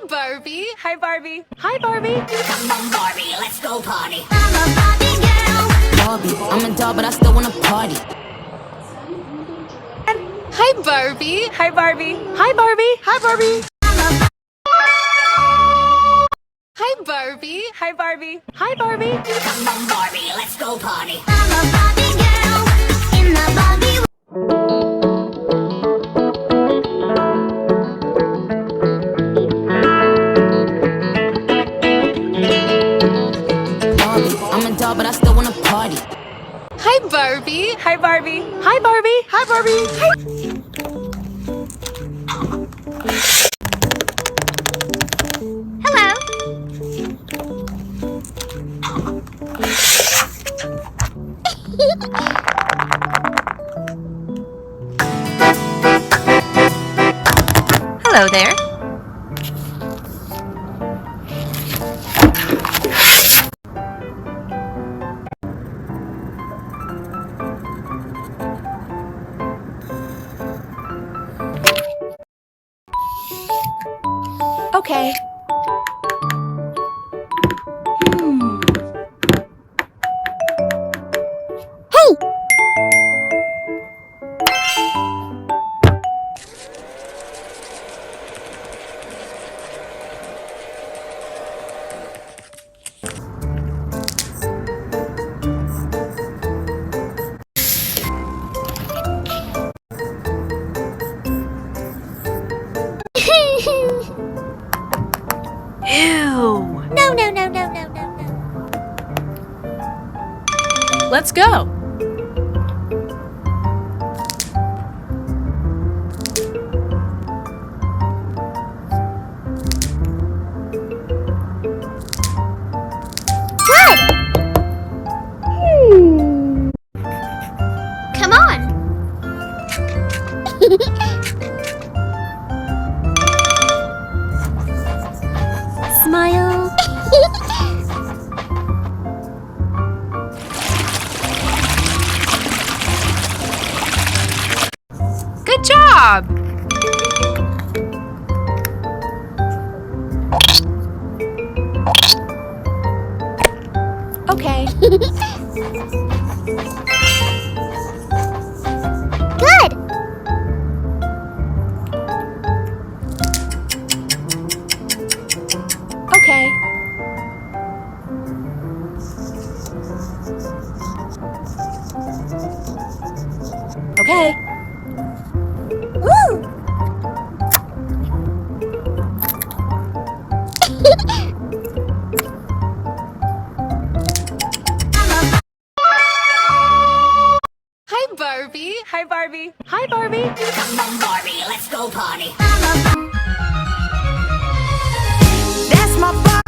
Barbie. Hi, Barbie. Hi, Barbie. Come on, Barbie, let's go party. I'm a Barbie girl. Barbie, I'm a doll, but I still wanna party. Hi Barbie. Hi, Barbie. Hi, Barbie. Hi, Barbie. Hi Barbie. Hi, Barbie. Hi, Barbie. Come on, Barbie, let's go party. I'm a Barbie girl in the Barbie. Barbie, I'm a doll, but I still wanna party. Hi Barbie. Hi, Barbie. Hi, Barbie. Hi, Barbie. Hi. Hello there. Okay. Ew. No, no, no, no, no, no, no. Let's go. Come on. Smile. Good job. Okay. Good. Okay. Okay. Woo. Hi Barbie. Hi, Barbie. Hi, Barbie. Come on, Barbie, let's go party. That's my Barbie.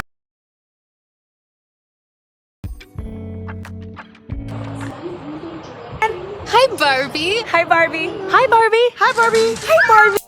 Hi Barbie. Hi, Barbie. Hi, Barbie. Hi, Barbie. Hi, Barbie.